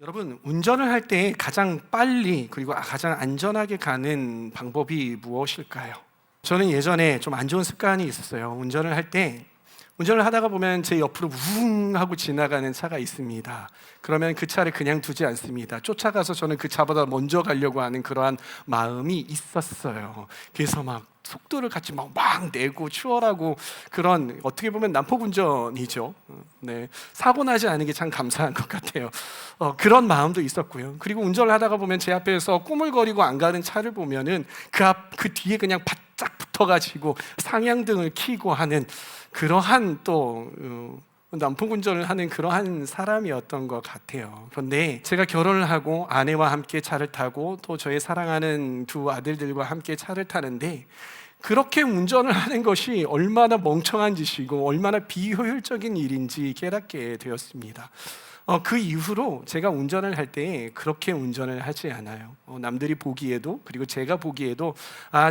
여러분, 운전을 할 때 가장 빨리 그리고 가장 안전하게 가는 방법이 무엇일까요? 저는 예전에 좀 안 좋은 습관이 있었어요. 운전을 하다가 보면 제 옆으로 우웅 하고 지나가는 차가 있습니다. 그러면 그 차를 그냥 두지 않습니다. 쫓아가서 저는 그 차보다 먼저 가려고 하는 그러한 마음이 있었어요. 그래서 막 속도를 같이 막 내고 추월하고, 그런 어떻게 보면 난폭운전이죠. 네, 사고 나지 않은 게 참 감사한 것 같아요. 그런 마음도 있었고요. 그리고 운전을 하다가 보면 제 앞에서 꾸물거리고 안 가는 차를 보면은 그 뒤에 그냥 바짝 붙어가지고 상향등을 켜고 하는 그러한 또 난폭운전을 하는 그러한 사람이었던 것 같아요. 그런데 제가 결혼을 하고 아내와 함께 차를 타고 또 저의 사랑하는 두 아들들과 함께 차를 타는데, 그렇게 운전을 하는 것이 얼마나 멍청한 짓이고 얼마나 비효율적인 일인지 깨닫게 되었습니다. 그 이후로 제가 운전을 할 때 그렇게 운전을 하지 않아요. 남들이 보기에도, 그리고 제가 보기에도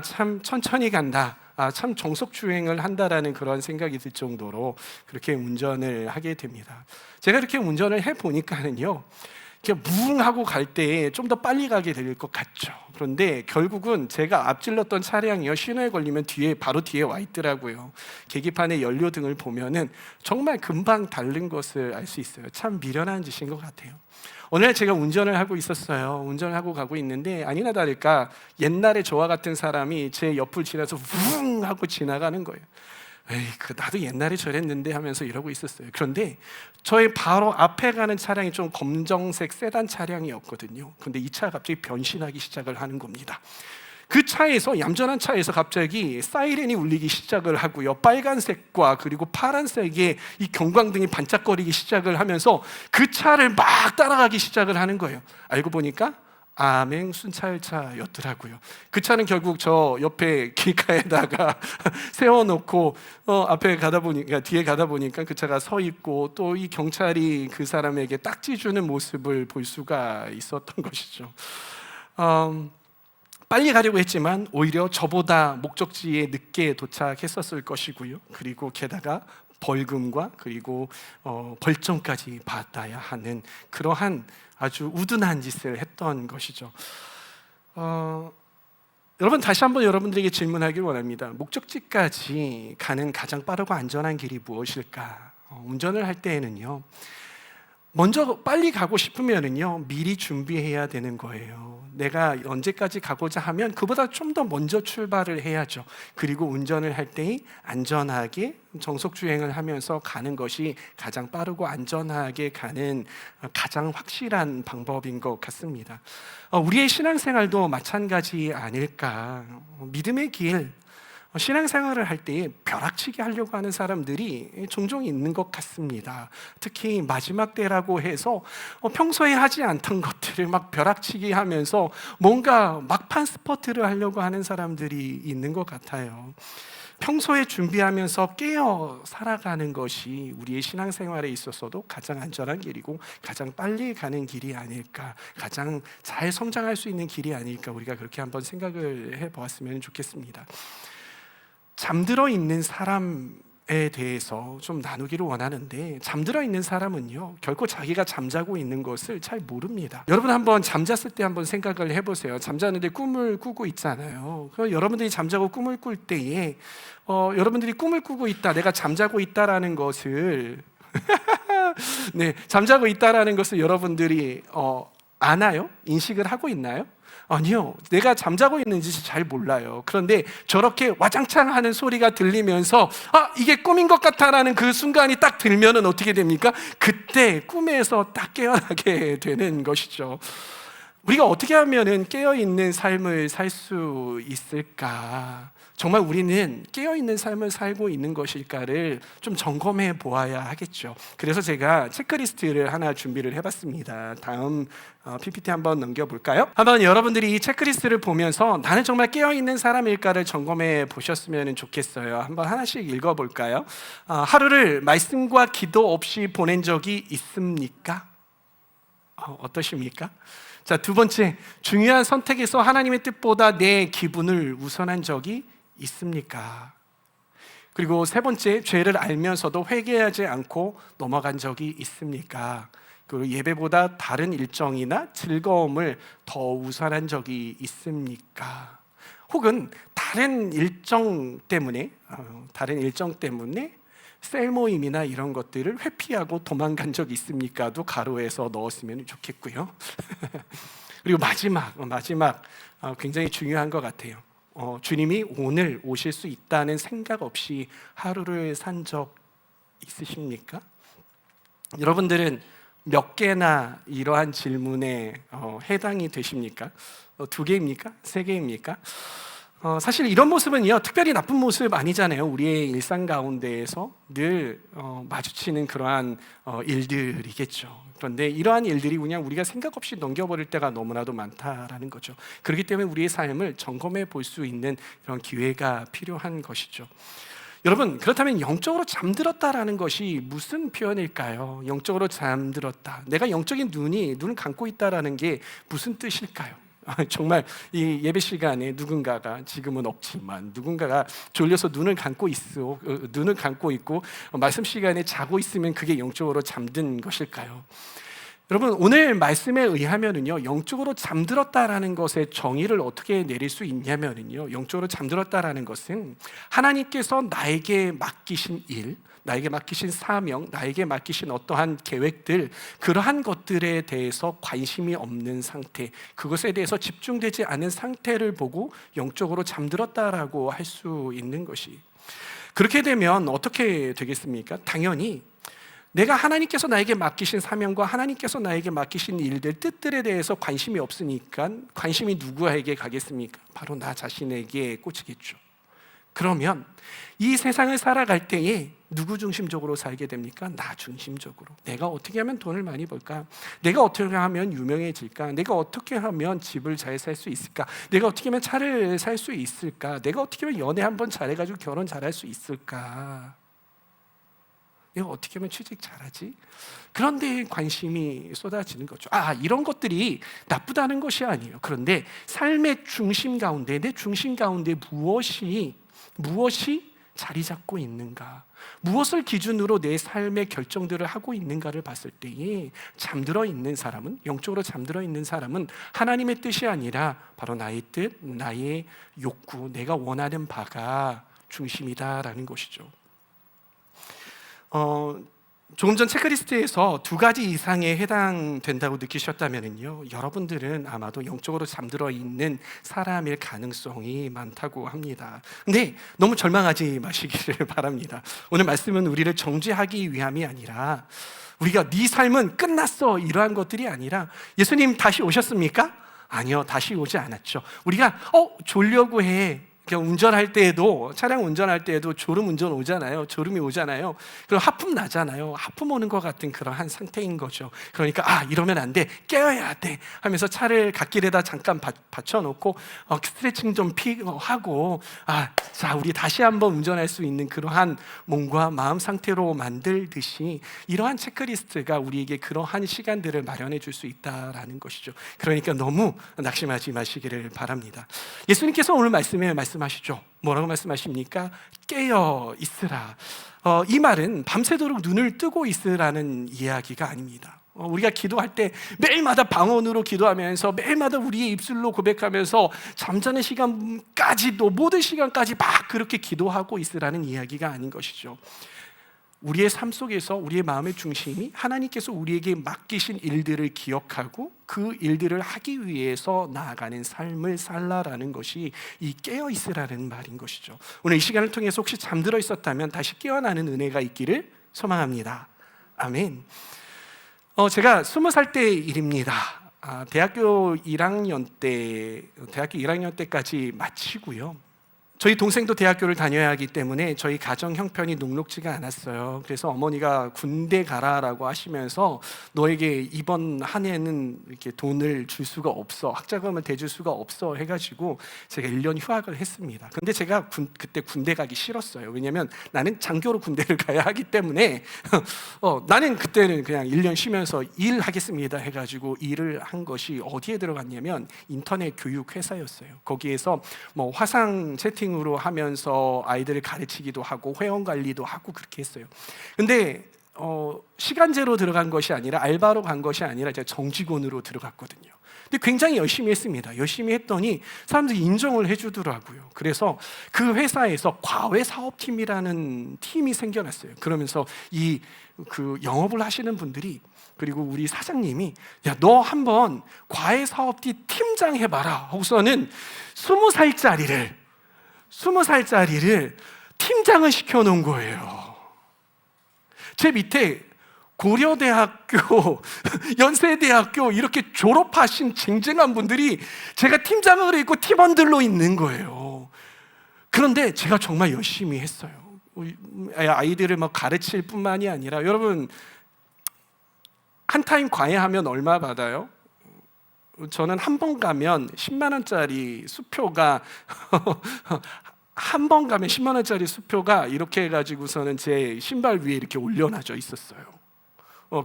참 천천히 간다, 참 정속 주행을 한다라는 그런 생각이 들 정도로 그렇게 운전을 하게 됩니다. 제가 이렇게 운전을 해보니까는요, 이렇게 무웅하고 갈 때 좀 더 빨리 가게 될 것 같죠. 그런데 결국은 제가 앞질렀던 차량이요, 신호에 걸리면 바로 뒤에 와 있더라고요. 계기판에 연료등을 보면은 정말 금방 다른 것을 알 수 있어요. 참 미련한 짓인 것 같아요. 오늘 제가 운전을 하고 있었어요. 운전을 하고 가고 있는데 아니나 다를까 옛날에 저와 같은 사람이 제 옆을 지나서 우웅 하고 지나가는 거예요. 에이, 나도 옛날에 저랬는데 하면서 이러고 있었어요. 그런데 저의 바로 앞에 가는 차량이 좀 검정색 세단 차량이었거든요. 근데 이 차가 갑자기 변신하기 시작을 하는 겁니다. 그 차에서, 얌전한 차에서 갑자기 사이렌이 울리기 시작을 하고요, 빨간색과 그리고 파란색의 이 경광등이 반짝거리기 시작을 하면서 그 차를 막 따라가기 시작을 하는 거예요. 알고 보니까 암행 순찰차였더라고요. 그 차는 결국 저 옆에 길가에다가 세워놓고 앞에 가다 보니까, 뒤에 가다 보니까 그 차가 서 있고, 또 이 경찰이 그 사람에게 딱지 주는 모습을 볼 수가 있었던 것이죠. 빨리 가려고 했지만 오히려 저보다 목적지에 늦게 도착했었을 것이고요. 그리고 게다가 벌금과 그리고 벌점까지 받아야 하는 그러한 아주 우둔한 짓을 했던 것이죠. 여러분, 다시 한번 여러분들에게 질문하길 원합니다. 목적지까지 가는 가장 빠르고 안전한 길이 무엇일까? 운전을 할 때에는요, 먼저 빨리 가고 싶으면은요, 미리 준비해야 되는 거예요. 내가 언제까지 가고자 하면 그보다 좀 더 먼저 출발을 해야죠. 그리고 운전을 할 때 안전하게 정속 주행을 하면서 가는 것이 가장 빠르고 안전하게 가는 가장 확실한 방법인 것 같습니다. 우리의 신앙생활도 마찬가지 아닐까? 믿음의 길, 신앙생활을 할 때 벼락치기 하려고 하는 사람들이 종종 있는 것 같습니다. 특히 마지막 때라고 해서 평소에 하지 않던 것들을 막 벼락치기 하면서 뭔가 막판 스퍼트를 하려고 하는 사람들이 있는 것 같아요. 평소에 준비하면서 깨어 살아가는 것이 우리의 신앙생활에 있어서도 가장 안전한 길이고 가장 빨리 가는 길이 아닐까, 가장 잘 성장할 수 있는 길이 아닐까, 우리가 그렇게 한번 생각을 해보았으면 좋겠습니다. 잠들어 있는 사람에 대해서 좀 나누기를 원하는데, 잠들어 있는 사람은요, 결코 자기가 잠자고 있는 것을 잘 모릅니다. 여러분, 한번 잠잤을 때 한번 생각을 해보세요. 잠자는데 꿈을 꾸고 있잖아요. 여러분들이 잠자고 꿈을 꿀 때에 여러분들이 꿈을 꾸고 있다, 내가 잠자고 있다라는 것을 네, 잠자고 있다라는 것을 여러분들이 아나요? 인식을 하고 있나요? 아니요, 내가 잠자고 있는지 잘 몰라요. 그런데 저렇게 와장창 하는 소리가 들리면서 이게 꿈인 것 같다라는 그 순간이 딱 들면은 어떻게 됩니까? 그때 꿈에서 딱 깨어나게 되는 것이죠. 우리가 어떻게 하면은 깨어있는 삶을 살 수 있을까? 정말 우리는 깨어있는 삶을 살고 있는 것일까를 좀 점검해 보아야 하겠죠. 그래서 제가 체크리스트를 하나 준비를 해봤습니다. 다음 PPT 한번 넘겨볼까요? 한번 여러분들이 이 체크리스트를 보면서 나는 정말 깨어있는 사람일까를 점검해 보셨으면 좋겠어요. 한번 하나씩 읽어볼까요? 하루를 말씀과 기도 없이 보낸 적이 있습니까? 어떠십니까? 자, 두 번째, 중요한 선택에서 하나님의 뜻보다 내 기분을 우선한 적이 있습니까? 그리고 세 번째, 죄를 알면서도 회개하지 않고 넘어간 적이 있습니까? 그리고 예배보다 다른 일정이나 즐거움을 더 우선한 적이 있습니까? 혹은 다른 일정 때문에 셀 모임이나 이런 것들을 회피하고 도망간 적 있습니까?도 가로에서 넣었으면 좋겠고요. 그리고 마지막 굉장히 중요한 것 같아요. 주님이 오늘 오실 수 있다는 생각 없이 하루를 산 적 있으십니까? 여러분들은 몇 개나 이러한 질문에 해당이 되십니까? 2개입니까? 3개입니까? 사실 이런 모습은요, 특별히 나쁜 모습 아니잖아요. 우리의 일상 가운데에서 늘 마주치는 그러한 일들이겠죠. 그런데 이러한 일들이 그냥 우리가 생각 없이 넘겨버릴 때가 너무나도 많다라는 거죠. 그렇기 때문에 우리의 삶을 점검해 볼 수 있는 그런 기회가 필요한 것이죠. 여러분, 그렇다면 영적으로 잠들었다라는 것이 무슨 표현일까요? 영적으로 잠들었다. 내가 영적인 눈을 감고 있다라는 게 무슨 뜻일까요? 정말 이 예배 시간에 누군가가, 지금은 없지만 누군가가 졸려서 눈을 감고 있고 말씀 시간에 자고 있으면 그게 영적으로 잠든 것일까요? 여러분, 오늘 말씀에 의하면은요, 영적으로 잠들었다라는 것의 정의를 어떻게 내릴 수 있냐면은요, 영적으로 잠들었다라는 것은 하나님께서 나에게 맡기신 일, 나에게 맡기신 사명, 나에게 맡기신 어떠한 계획들, 그러한 것들에 대해서 관심이 없는 상태, 그것에 대해서 집중되지 않은 상태를 보고 영적으로 잠들었다라고 할 수 있는 것이, 그렇게 되면 어떻게 되겠습니까? 당연히 내가 하나님께서 나에게 맡기신 사명과 하나님께서 나에게 맡기신 일들, 뜻들에 대해서 관심이 없으니까 관심이 누구에게 가겠습니까? 바로 나 자신에게 꽂히겠죠. 그러면 이 세상을 살아갈 때에 누구 중심적으로 살게 됩니까? 나 중심적으로. 내가 어떻게 하면 돈을 많이 벌까? 내가 어떻게 하면 유명해질까? 내가 어떻게 하면 집을 잘 살 수 있을까? 내가 어떻게 하면 차를 살 수 있을까? 내가 어떻게 하면 연애 한번 잘해가지고 결혼 잘할 수 있을까? 내가 어떻게 하면 취직 잘하지? 그런데 관심이 쏟아지는 거죠. 이런 것들이 나쁘다는 것이 아니에요. 그런데 삶의 중심 가운데, 내 중심 가운데 무엇이 자리 잡고 있는가? 무엇을 기준으로 내 삶의 결정들을 하고 있는가를 봤을 때에 잠들어 있는 사람은, 영적으로 잠들어 있는 사람은 하나님의 뜻이 아니라 바로 나의 뜻, 나의 욕구, 내가 원하는 바가 중심이다라는 것이죠. 조금 전 체크리스트에서 2가지 이상에 해당된다고 느끼셨다면요, 여러분들은 아마도 영적으로 잠들어 있는 사람일 가능성이 많다고 합니다. 근데 너무 절망하지 마시기를 바랍니다. 오늘 말씀은 우리를 정죄하기 위함이 아니라, 우리가 네 삶은 끝났어 이러한 것들이 아니라, 예수님 다시 오셨습니까? 아니요, 다시 오지 않았죠. 우리가 졸려고 해, 운전할 때에도, 차량 운전할 때에도 졸음이 오잖아요. 그리고 하품 나잖아요. 하품 오는 것 같은 그러한 상태인 거죠. 그러니까 이러면 안 돼, 깨어야 돼 하면서 차를 갓길에다 잠깐 받쳐놓고 스트레칭 좀 하고 자, 우리 다시 한번 운전할 수 있는 그러한 몸과 마음 상태로 만들듯이, 이러한 체크리스트가 우리에게 그러한 시간들을 마련해 줄 수 있다라는 것이죠. 그러니까 너무 낙심하지 마시기를 바랍니다. 예수님께서 오늘 말씀에 말씀하시죠. 뭐라고 말씀하십니까? 깨어 있으라. 이 말은 밤새도록 눈을 뜨고 있으라는 이야기가 아닙니다. 우리가 기도할 때 매일마다 방언으로 기도하면서, 매일마다 우리의 입술로 고백하면서 잠자는 시간까지도, 모든 시간까지 막 그렇게 기도하고 있으라는 이야기가 아닌 것이죠. 우리의 삶 속에서 우리의 마음의 중심이 하나님께서 우리에게 맡기신 일들을 기억하고 그 일들을 하기 위해서 나아가는 삶을 살라라는 것이 이 깨어있으라는 말인 것이죠. 오늘 이 시간을 통해서 혹시 잠들어 있었다면 다시 깨어나는 은혜가 있기를 소망합니다. 아멘. 제가 20살 때 일입니다. 대학교 1학년 때까지 마치고요. 저희 동생도 대학교를 다녀야 하기 때문에 저희 가정 형편이 녹록지가 않았어요. 그래서 어머니가 군대 가라라고 하시면서 너에게 이번 한 해는 이렇게 돈을 줄 수가 없어, 학자금을 대줄 수가 없어 해가지고 제가 1년 휴학을 했습니다. 근데 제가 그때 군대 가기 싫었어요. 왜냐면 나는 장교로 군대를 가야 하기 때문에 나는 그때는 그냥 1년 쉬면서 일하겠습니다 해가지고 일을 한 것이 어디에 들어갔냐면 인터넷 교육 회사였어요. 거기에서 뭐 화상 채팅 으로 하면서 아이들을 가르치기도 하고 회원 관리도 하고 그렇게 했어요. 근데 시간제로 들어간 것이 아니라 알바로 간 것이 아니라 제가 정직원으로 들어갔거든요. 근데 굉장히 열심히 했습니다. 열심히 했더니 사람들이 인정을 해주더라고요. 그래서 그 회사에서 과외 사업팀이라는 팀이 생겨났어요. 그러면서 그 영업을 하시는 분들이, 그리고 우리 사장님이, 야, 너 한번 과외 사업팀 팀장 해봐라 하고서는 20살짜리를 팀장을 시켜놓은 거예요. 제 밑에 고려대학교, 연세대학교 이렇게 졸업하신 쟁쟁한 분들이 제가 팀장으로 있고 팀원들로 있는 거예요. 그런데 제가 정말 열심히 했어요. 아이들을 막 가르칠 뿐만이 아니라, 여러분 한 타임 과외하면 얼마 받아요? 저는 한 번 가면 10만 원짜리 수표가 한 번 가면 10만 원짜리 수표가 이렇게 해가지고서는 제 신발 위에 이렇게 올려놔져 있었어요.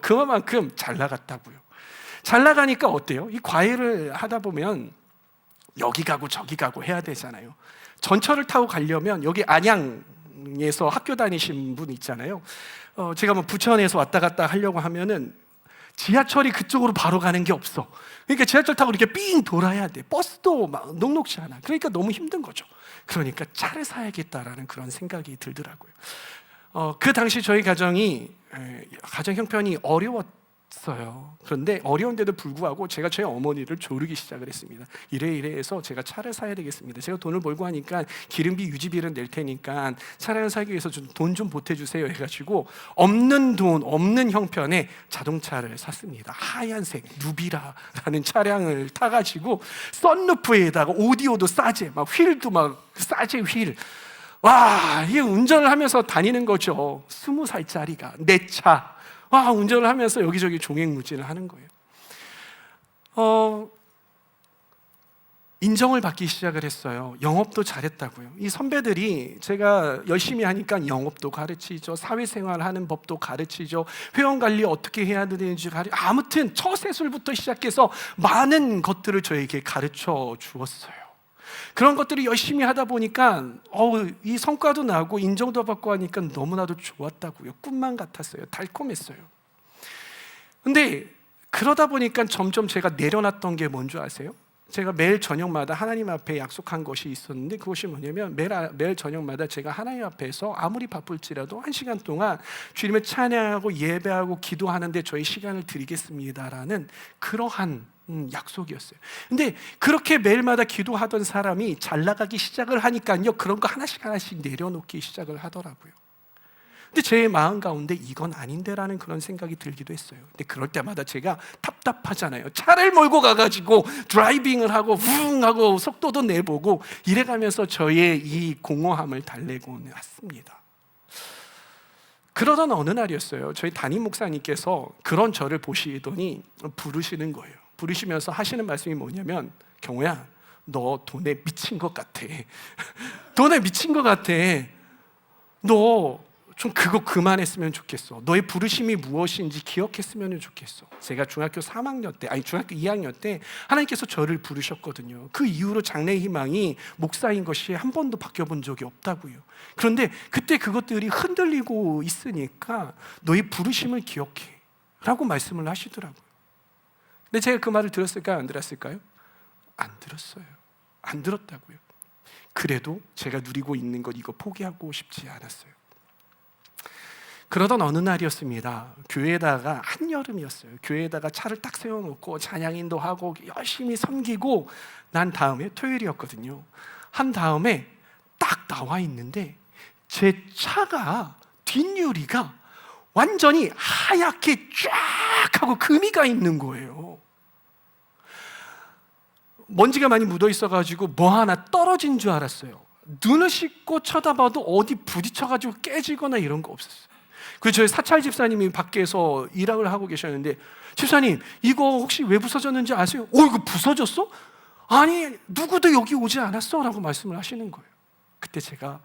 그만큼 잘 나갔다고요. 잘 나가니까 어때요? 이 과외를 하다 보면 여기 가고 저기 가고 해야 되잖아요. 전철을 타고 가려면 여기 안양에서 학교 다니신 분 있잖아요. 제가 뭐 부천에서 왔다 갔다 하려고 하면은 지하철이 그쪽으로 바로 가는 게 없어. 그러니까 지하철 타고 이렇게 삥 돌아야 돼. 버스도 막 녹록지 않아. 그러니까 너무 힘든 거죠. 그러니까 차를 사야겠다라는 그런 생각이 들더라고요. 그 당시 저희 가정이 가정 형편이 어려웠어요. 그런데 어려운데도 불구하고 제가 제 어머니를 조르기 시작을 했습니다. 이래 해서 제가 차를 사야 되겠습니다. 제가 돈을 벌고 하니까 기름비 유지비를 낼 테니까 차를 사기 위해서 돈 좀 보태주세요 해가지고 없는 돈 없는 형편의 자동차를 샀습니다. 하얀색 누비라라는 차량을 타가지고 썬루프에다가 오디오도 싸제, 막 휠도 막 싸제 휠. 와, 이게 운전을 하면서 다니는 거죠. 20살짜리가 내 차. 와, 운전을 하면서 여기저기 종횡무진을 하는 거예요. 인정을 받기 시작을 했어요. 영업도 잘했다고요. 이 선배들이 제가 열심히 하니까 영업도 가르치죠, 사회생활 하는 법도 가르치죠, 회원관리 어떻게 해야 되는지 아무튼 처세술부터 시작해서 많은 것들을 저에게 가르쳐 주었어요. 그런 것들을 열심히 하다 보니까 이 성과도 나고 인정도 받고 하니까 너무나도 좋았다고요. 꿈만 같았어요. 달콤했어요. 근데 그러다 보니까 점점 제가 내려놨던 게 뭔지 아세요? 제가 매일 저녁마다 하나님 앞에 약속한 것이 있었는데, 그것이 뭐냐면 매일 저녁마다 제가 하나님 앞에서 아무리 바쁠지라도 1시간 동안 주님을 찬양하고 예배하고 기도하는데 저희 시간을 드리겠습니다라는 그러한 약속이었어요. 근데 그렇게 매일마다 기도하던 사람이 잘 나가기 시작을 하니까요, 그런 거 하나씩 내려놓기 시작을 하더라고요. 근데 제 마음 가운데 이건 아닌데라는 그런 생각이 들기도 했어요. 근데 그럴 때마다 제가 답답하잖아요. 차를 몰고 가가지고 드라이빙을 하고 붕 하고 속도도 내보고 이래가면서 저의 이 공허함을 달래고 왔습니다. 그러던 어느 날이었어요. 저희 담임 목사님께서 그런 저를 보시더니 부르시는 거예요. 부르시면서 하시는 말씀이 뭐냐면, 경호야, 너 돈에 미친 것 같아. 돈에 미친 것 같아. 너 좀 그거 그만했으면 좋겠어. 너의 부르심이 무엇인지 기억했으면 좋겠어. 제가 중학교 2학년 때 하나님께서 저를 부르셨거든요. 그 이후로 장래의 희망이 목사인 것이 한 번도 바뀌어본 적이 없다고요. 그런데 그때 그것들이 흔들리고 있으니까 너의 부르심을 기억해 라고 말씀을 하시더라고요. 근데 제가 그 말을 들었을까요? 안 들었을까요? 안 들었어요. 안 들었다고요. 그래도 제가 누리고 있는 것 이거 포기하고 싶지 않았어요. 그러던 어느 날이었습니다. 교회에다가 한여름이었어요. 교회에다가 차를 딱 세워놓고 찬양인도 하고 열심히 섬기고 난 다음에, 토요일이었거든요. 한 다음에 딱 나와 있는데 제 차가 뒷유리가 완전히 하얗게 쫙 하고 금이가 있는 거예요. 먼지가 많이 묻어 있어가지고 뭐 하나 떨어진 줄 알았어요. 눈을 씻고 쳐다봐도 어디 부딪혀가지고 깨지거나 이런 거 없었어요. 그래서 저희 사찰 집사님이 밖에서 일을 하고 계셨는데, 집사님 이거 혹시 왜 부서졌는지 아세요? 이거 부서졌어? 아니 누구도 여기 오지 않았어 라고 말씀을 하시는 거예요. 그때 제가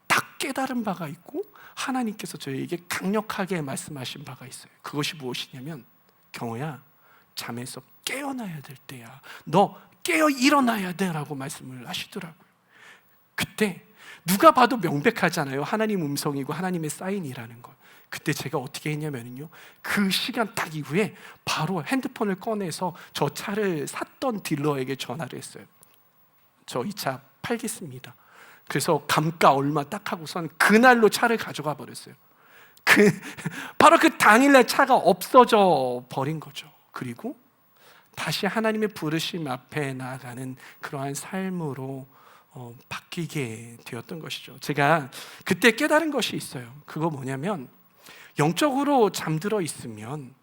딱 깨달은 바가 있고 하나님께서 저에게 강력하게 말씀하신 바가 있어요. 그것이 무엇이냐면, 경호야, 잠에서 깨어나야 될 때야. 너 깨어 일어나야 돼 라고 말씀을 하시더라고요. 그때 누가 봐도 명백하잖아요. 하나님 음성이고 하나님의 사인이라는 것. 그때 제가 어떻게 했냐면요, 그 시간 딱 이후에 바로 핸드폰을 꺼내서 저 차를 샀던 딜러에게 전화를 했어요. 저 이 차 팔겠습니다. 그래서 감가 얼마 딱 하고선 그날로 차를 가져가 버렸어요. 바로 그 당일날 차가 없어져 버린 거죠. 그리고 다시 하나님의 부르심 앞에 나아가는 그러한 삶으로 바뀌게 되었던 것이죠. 제가 그때 깨달은 것이 있어요. 그거 뭐냐면, 영적으로 잠들어 있으면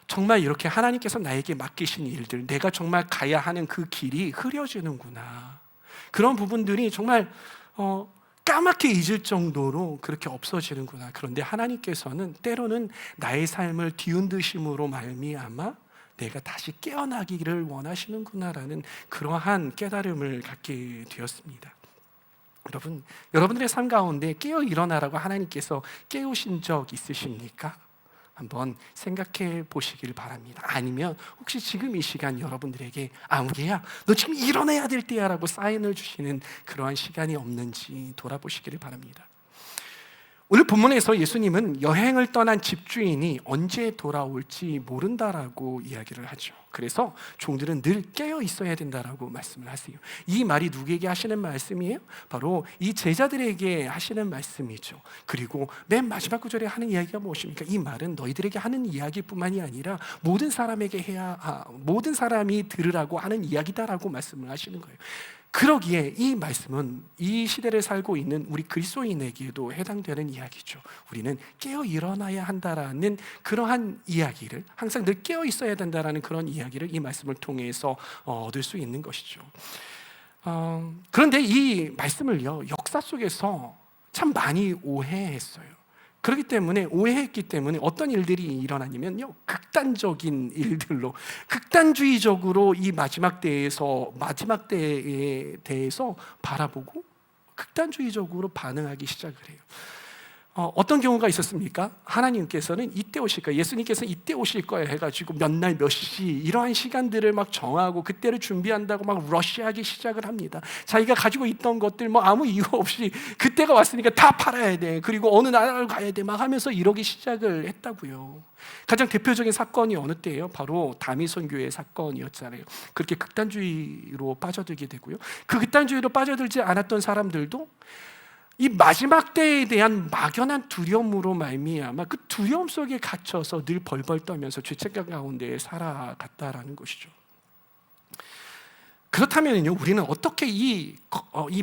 정말 이렇게 하나님께서 나에게 맡기신 일들, 내가 정말 가야 하는 그 길이 흐려지는구나. 그런 부분들이 정말 까맣게 잊을 정도로 그렇게 없어지는구나. 그런데 하나님께서는 때로는 나의 삶을 뒤흔드심으로 말미암아 내가 다시 깨어나기를 원하시는구나라는 그러한 깨달음을 갖게 되었습니다. 여러분들의 삶 가운데 깨어 일어나라고 하나님께서 깨우신 적 있으십니까? 한번 생각해 보시길 바랍니다. 아니면 혹시 지금 이 시간 여러분들에게 우리야, 너 지금 일어나야 될 때야 라고 사인을 주시는 그러한 시간이 없는지 돌아보시기를 바랍니다. 오늘 본문에서 예수님은 여행을 떠난 집주인이 언제 돌아올지 모른다라고 이야기를 하죠. 그래서 종들은 늘 깨어 있어야 된다라고 말씀을 하세요. 이 말이 누구에게 하시는 말씀이에요? 바로 이 제자들에게 하시는 말씀이죠. 그리고 맨 마지막 구절에 하는 이야기가 무엇입니까? 이 말은 너희들에게 하는 이야기뿐만이 아니라 모든 모든 사람이 들으라고 하는 이야기다라고 말씀을 하시는 거예요. 그러기에 이 말씀은 이 시대를 살고 있는 우리 그리스도인에게도 해당되는 이야기죠. 우리는 깨어 일어나야 한다라는 그러한 이야기를, 항상 늘 깨어 있어야 된다라는 그런 이야기를 이 말씀을 통해서 얻을 수 있는 것이죠. 그런데 이 말씀을요, 역사 속에서 참 많이 오해했어요. 그렇기 때문에 오해했기 때문에 어떤 일들이 일어나냐면요, 극단적인 일들로, 극단주의적으로 이 마지막 때에 대해서 바라보고 극단주의적으로 반응하기 시작을 해요. 어떤 경우가 있었습니까? 하나님께서는 이때 오실 거예요, 예수님께서 이때 오실 거예요 해가지고 몇 날 몇 시 이러한 시간들을 막 정하고 그때를 준비한다고 막 러시하기 시작을 합니다. 자기가 가지고 있던 것들 아무 이유 없이 그때가 왔으니까 다 팔아야 돼, 그리고 어느 나라를 가야 돼 막 하면서 이러기 시작을 했다고요. 가장 대표적인 사건이 어느 때예요? 바로 다미선교회 사건이었잖아요. 그렇게 극단주의로 빠져들게 되고요, 그 극단주의로 빠져들지 않았던 사람들도 이 마지막 때에 대한 막연한 두려움으로 말미암아 그 두려움 속에 갇혀서 늘 벌벌 떨면서 죄책감 가운데 살아갔다라는 것이죠. 그렇다면요, 우리는 어떻게 이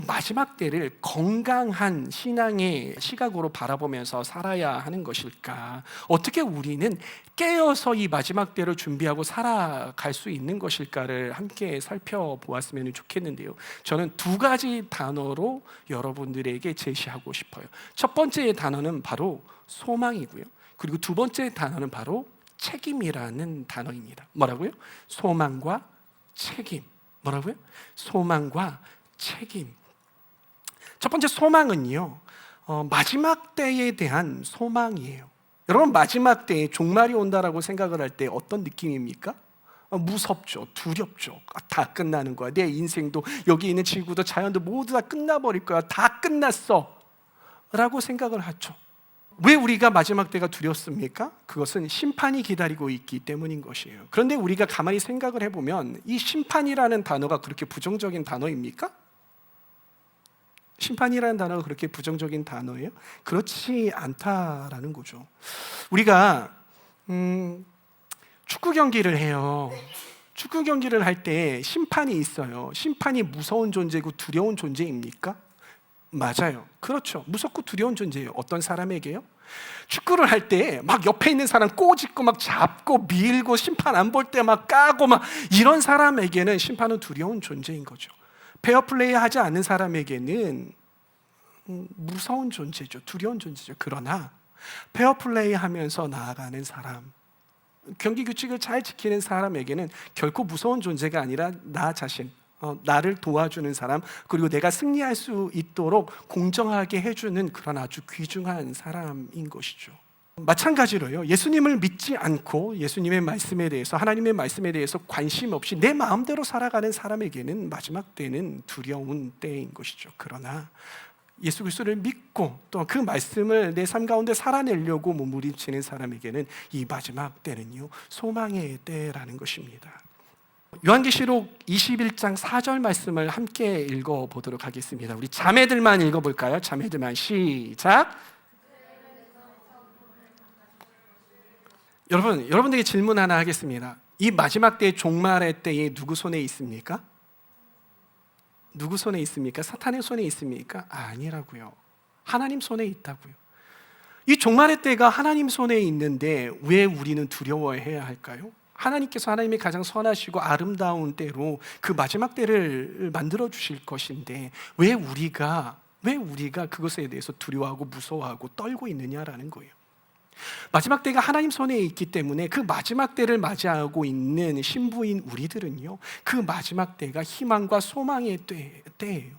마지막 때를 건강한 신앙의 시각으로 바라보면서 살아야 하는 것일까? 어떻게 우리는 깨어서 이 마지막 때를 준비하고 살아갈 수 있는 것일까를 함께 살펴보았으면 좋겠는데요, 저는 두 가지 단어로 여러분들에게 제시하고 싶어요. 첫 번째 단어는 바로 소망이고요, 그리고 두 번째 단어는 바로 책임이라는 단어입니다. 뭐라고요? 소망과 책임. 뭐라고요? 소망과 책임. 첫 번째 소망은요, 마지막 때에 대한 소망이에요. 여러분, 마지막 때에 종말이 온다라고 생각을 할 때 어떤 느낌입니까? 무섭죠, 두렵죠. 다 끝나는 거야. 내 인생도, 여기 있는 지구도 자연도 모두 다 끝나버릴 거야. 다 끝났어 라고 생각을 하죠. 왜 우리가 마지막 때가 두렵습니까? 그것은 심판이 기다리고 있기 때문인 것이에요. 그런데 우리가 가만히 생각을 해보면 이 심판이라는 단어가 그렇게 부정적인 단어입니까? 심판이라는 단어가 그렇게 부정적인 단어예요? 그렇지 않다라는 거죠. 우리가 축구 경기를 해요. 축구 경기를 할 때 심판이 있어요. 심판이 무서운 존재고 두려운 존재입니까? 맞아요. 그렇죠. 무섭고 두려운 존재예요. 어떤 사람에게요? 축구를 할 때 막 옆에 있는 사람 꼬집고 막 잡고 밀고 심판 안 볼 때 막 까고 막 이런 사람에게는 심판은 두려운 존재인 거죠. 페어플레이 하지 않는 사람에게는 무서운 존재죠. 두려운 존재죠. 그러나 페어플레이 하면서 나아가는 사람, 경기 규칙을 잘 지키는 사람에게는 결코 무서운 존재가 아니라 나 자신, 나를 도와주는 사람, 그리고 내가 승리할 수 있도록 공정하게 해주는 그런 아주 귀중한 사람인 것이죠. 마찬가지로요, 예수님을 믿지 않고 예수님의 말씀에 대해서, 하나님의 말씀에 대해서 관심 없이 내 마음대로 살아가는 사람에게는 마지막 때는 두려운 때인 것이죠. 그러나 예수 그리스도를 믿고 또 그 말씀을 내 삶 가운데 살아내려고 몸부림치는 사람에게는 이 마지막 때는요, 소망의 때라는 것입니다. 요한계시록 21장 4절 말씀을 함께 읽어보도록 하겠습니다. 우리 자매들만 읽어볼까요? 자매들만 시작. 여러분들에게 질문 하나 하겠습니다. 이 마지막 때의 종말의 때에 누구 손에 있습니까? 누구 손에 있습니까? 사탄의 손에 있습니까? 아니라고요. 하나님 손에 있다고요. 이 종말의 때가 하나님 손에 있는데 왜 우리는 두려워해야 할까요? 하나님께서 하나님의 가장 선하시고 아름다운 때로 그 마지막 때를 만들어 주실 것인데 왜 우리가 그것에 대해서 두려워하고 무서워하고 떨고 있느냐라는 거예요. 마지막 때가 하나님 손에 있기 때문에 그 마지막 때를 맞이하고 있는 신부인 우리들은요, 그 마지막 때가 희망과 소망의 때예요.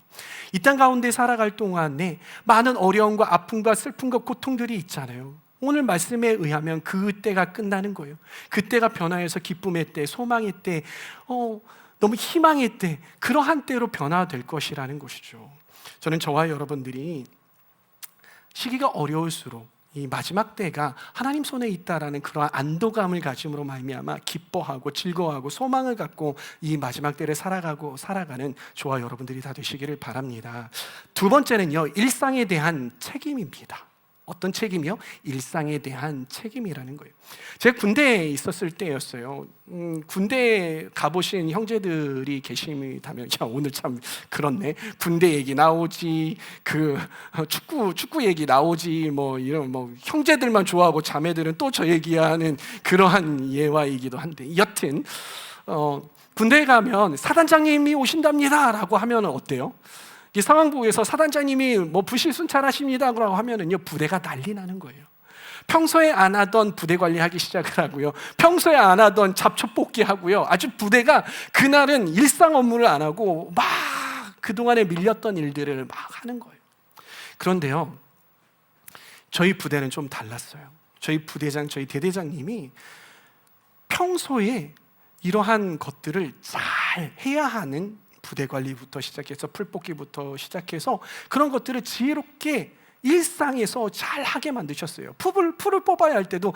이 땅 가운데 살아갈 동안에 많은 어려움과 아픔과 슬픔과 고통들이 있잖아요. 오늘 말씀에 의하면 그 때가 끝나는 거예요. 그 때가 변화해서 기쁨의 때, 소망의 때, 너무 희망의 때, 그러한 때로 변화될 것이라는 것이죠. 저는 저와 여러분들이 시기가 어려울수록 이 마지막 때가 하나님 손에 있다라는 그러한 안도감을 가짐으로 말미암아 기뻐하고 즐거워하고 소망을 갖고 이 마지막 때를 살아가는 저와 여러분들이 다 되시기를 바랍니다. 두 번째는요, 일상에 대한 책임입니다. 어떤 책임이요? 일상에 대한 책임이라는 거예요. 제가 군대에 있었을 때였어요. 군대에 가보신 형제들이 계시다면, 야, 오늘 참 그렇네. 군대 얘기 나오지, 축구 얘기 나오지, 이런 형제들만 좋아하고 자매들은 또 저 얘기하는 그러한 예화이기도 한데, 여튼 군대에 가면 사단장님이 오신답니다라고 하면 어때요? 이 상황부에서 사단장님이 부실 순찰하십니다라고 하면은요, 부대가 난리 나는 거예요. 평소에 안 하던 부대 관리하기 시작을 하고요, 평소에 안 하던 잡초 뽑기 하고요, 아주 부대가 그날은 일상 업무를 안 하고 막 그동안에 밀렸던 일들을 막 하는 거예요. 그런데요, 저희 부대는 좀 달랐어요. 저희 부대장, 저희 대대장님이 평소에 이러한 것들을 잘 해야 하는, 부대 관리부터 시작해서 풀 뽑기부터 시작해서 그런 것들을 지혜롭게 일상에서 잘 하게 만드셨어요. 풀을 뽑아야 할 때도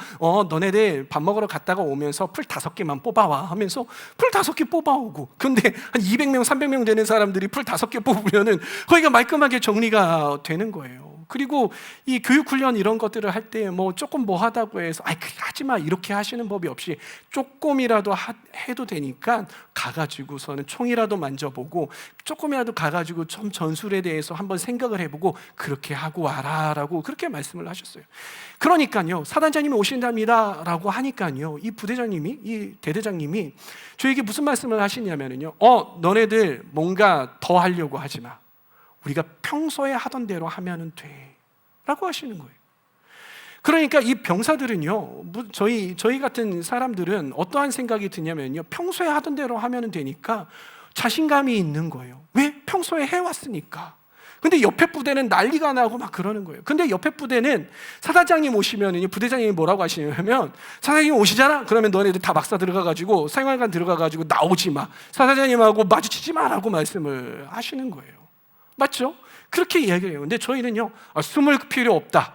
너네들 밥 먹으러 갔다가 오면서 풀 5개만 뽑아와 하면서 풀 5개 뽑아오고, 근데 한 200명, 300명 되는 사람들이 풀 5개 뽑으면은 거기가 말끔하게 정리가 되는 거예요. 그리고 이 교육훈련 이런 것들을 할 때 조금 하다고 해서 하지마 이렇게 하시는 법이 없이 조금이라도 해도 되니까 가가지고서는 총이라도 만져보고 조금이라도 가가지고 좀 전술에 대해서 한번 생각을 해보고 그렇게 하고 와라라고 그렇게 말씀을 하셨어요. 그러니까요, 사단장님이 오신답니다 라고 하니까요, 이 부대장님이, 이 대대장님이 저에게 무슨 말씀을 하시냐면요, 너네들 뭔가 더 하려고 하지마, 우리가 평소에 하던 대로 하면 돼 라고 하시는 거예요. 그러니까 이 병사들은요, 저희 같은 사람들은 어떠한 생각이 드냐면요, 평소에 하던 대로 하면 되니까 자신감이 있는 거예요. 왜? 평소에 해왔으니까. 근데 옆에 부대는 난리가 나고 막 그러는 거예요. 근데 옆에 부대는 사단장님 오시면은요, 부대장님이 뭐라고 하시냐면, 사단장님 오시잖아? 그러면 너네들 다 막사 들어가가지고 생활관 들어가가지고 나오지 마, 사단장님하고 마주치지 마라고 말씀을 하시는 거예요. 맞죠? 그렇게 이야기를 해요. 근데 저희는요, 숨을 필요 없다,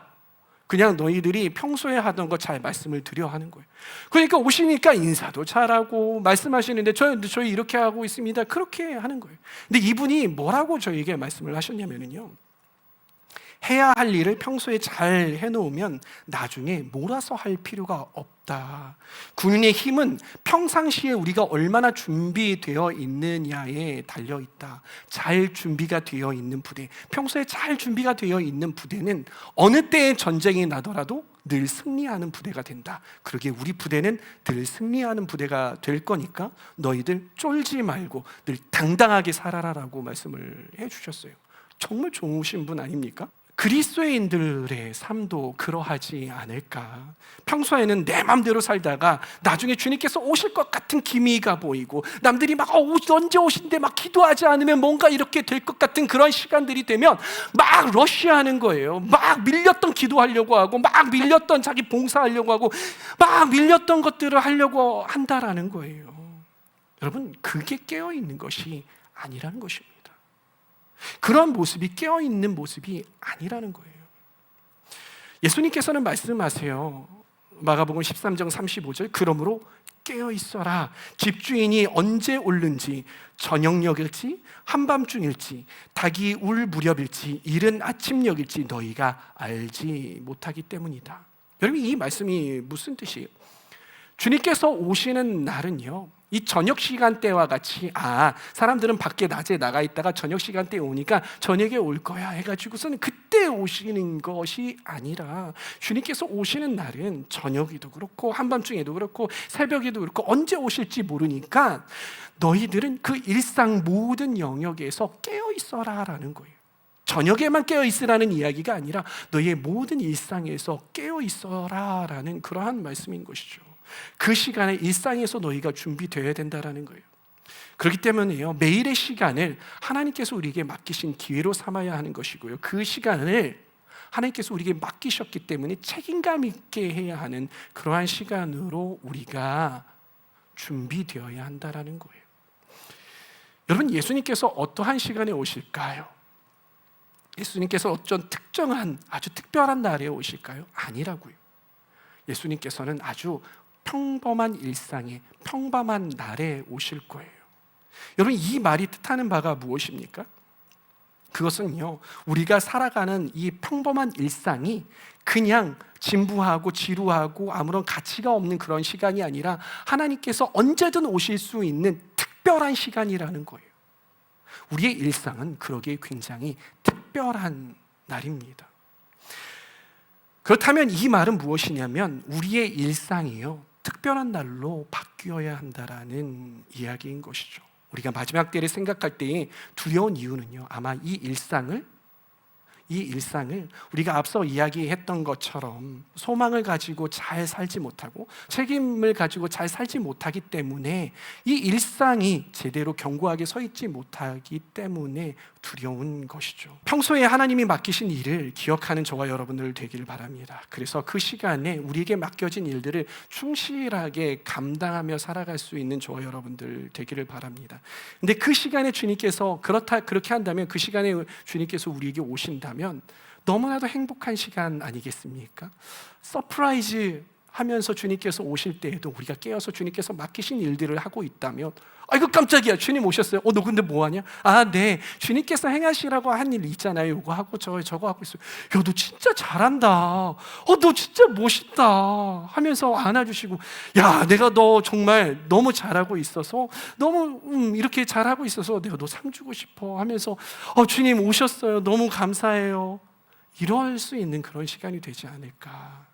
그냥 너희들이 평소에 하던 거 잘 말씀을 드려 하는 거예요. 그러니까 오시니까 인사도 잘하고 말씀하시는데 저희 이렇게 하고 있습니다, 그렇게 하는 거예요. 근데 이분이 뭐라고 저희에게 말씀을 하셨냐면요, 해야 할 일을 평소에 잘 해놓으면 나중에 몰아서 할 필요가 없다. 군인의 힘은 평상시에 우리가 얼마나 준비되어 있느냐에 달려있다. 잘 준비가 되어 있는 부대, 평소에 잘 준비가 되어 있는 부대는 어느 때에 전쟁이 나더라도 늘 승리하는 부대가 된다. 그러기에 우리 부대는 늘 승리하는 부대가 될 거니까 너희들 쫄지 말고 늘 당당하게 살아라라고 말씀을 해주셨어요. 정말 좋으신 분 아닙니까? 그리스도인들의 삶도 그러하지 않을까? 평소에는 내 맘대로 살다가 나중에 주님께서 오실 것 같은 기미가 보이고, 남들이 막 언제 오신대 막 기도하지 않으면 뭔가 이렇게 될 것 같은 그런 시간들이 되면 막 러쉬하는 거예요. 막 밀렸던 기도하려고 하고, 막 밀렸던 자기 봉사하려고 하고, 막 밀렸던 것들을 하려고 한다라는 거예요. 여러분, 그게 깨어있는 것이 아니라는 것입니다. 그런 모습이 깨어있는 모습이 아니라는 거예요. 예수님께서는 말씀하세요. 마가복음 13장 35절, 그러므로 깨어있어라. 집주인이 언제 올는지, 저녁녘일지 한밤중일지 닭이 울 무렵일지 이른 아침녘일지 너희가 알지 못하기 때문이다. 여러분, 이 말씀이 무슨 뜻이에요? 주님께서 오시는 날은요, 이 저녁 시간대와 같이 사람들은 밖에 낮에 나가 있다가 저녁 시간대에 오니까 저녁에 올 거야 해가지고서는 그때 오시는 것이 아니라, 주님께서 오시는 날은 저녁에도 그렇고 한밤중에도 그렇고 새벽에도 그렇고 언제 오실지 모르니까 너희들은 그 일상 모든 영역에서 깨어있어라 라는 거예요. 저녁에만 깨어있으라는 이야기가 아니라 너희의 모든 일상에서 깨어있어라 라는 그러한 말씀인 것이죠. 그 시간에 일상에서 너희가 준비되어야 된다는 거예요. 그렇기 때문에요, 매일의 시간을 하나님께서 우리에게 맡기신 기회로 삼아야 하는 것이고요, 그 시간을 하나님께서 우리에게 맡기셨기 때문에 책임감 있게 해야 하는 그러한 시간으로 우리가 준비되어야 한다는 거예요. 여러분, 예수님께서 어떠한 시간에 오실까요? 예수님께서 어떤 특정한 아주 특별한 날에 오실까요? 아니라고요. 예수님께서는 아주 평범한 일상에 평범한 날에 오실 거예요. 여러분, 이 말이 뜻하는 바가 무엇입니까? 그것은요, 우리가 살아가는 이 평범한 일상이 그냥 진부하고 지루하고 아무런 가치가 없는 그런 시간이 아니라 하나님께서 언제든 오실 수 있는 특별한 시간이라는 거예요. 우리의 일상은 그러기에 굉장히 특별한 날입니다. 그렇다면 이 말은 무엇이냐면, 우리의 일상이요, 특별한 날로 바뀌어야 한다라는 이야기인 것이죠. 우리가 마지막 때를 생각할 때에 두려운 이유는요, 아마 이 일상을 우리가 앞서 이야기했던 것처럼 소망을 가지고 잘 살지 못하고 책임을 가지고 잘 살지 못하기 때문에, 이 일상이 제대로 견고하게 서 있지 못하기 때문에 두려운 것이죠. 평소에 하나님이 맡기신 일을 기억하는 저와 여러분들 되기를 바랍니다. 그래서 그 시간에 우리에게 맡겨진 일들을 충실하게 감당하며 살아갈 수 있는 저와 여러분들 되기를 바랍니다. 근데 그 시간에 주님께서 그렇게 한다면, 그 시간에 주님께서 우리에게 오신다면 너무나도 행복한 시간 아니겠습니까? 서프라이즈 하면서 주님께서 오실 때에도 우리가 깨어서 주님께서 맡기신 일들을 하고 있다면, 아이고 깜짝이야, 주님 오셨어요. 너 근데 뭐 하냐? 네, 주님께서 행하시라고 한 일 있잖아요. 이거 하고 저거 하고 있어요. 야, 너 진짜 잘한다. 너 진짜 멋있다 하면서 안아주시고, 야, 내가 너 정말 너무 잘하고 있어서, 너무 이렇게 잘하고 있어서 내가 너 상 주고 싶어 하면서, 주님 오셨어요. 너무 감사해요. 이럴 수 있는 그런 시간이 되지 않을까.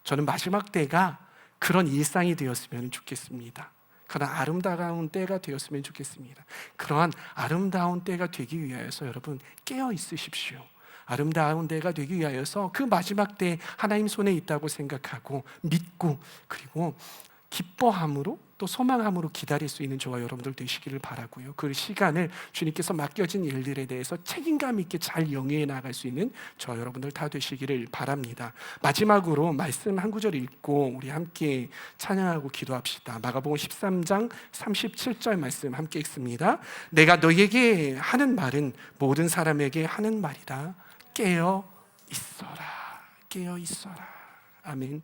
저는 마지막 때가 그런 일상이 되었으면 좋겠습니다. 그런 아름다운 때가 되었으면 좋겠습니다. 그러한 아름다운 때가 되기 위하여서 여러분 깨어 있으십시오. 아름다운 때가 되기 위하여서 그 마지막 때 하나님 손에 있다고 생각하고 믿고, 그리고 기뻐함으로 또 소망함으로 기다릴 수 있는 저와 여러분들 되시기를 바라고요. 그 시간을 주님께서 맡겨진 일들에 대해서 책임감 있게 잘 영위해 나갈 수 있는 저와 여러분들 다 되시기를 바랍니다. 마지막으로 말씀 한 구절 읽고 우리 함께 찬양하고 기도합시다. 마가복음 13장 37절 말씀 함께 읽습니다. 내가 너희에게 하는 말은 모든 사람에게 하는 말이다. 깨어 있어라. 깨어 있어라. 아멘.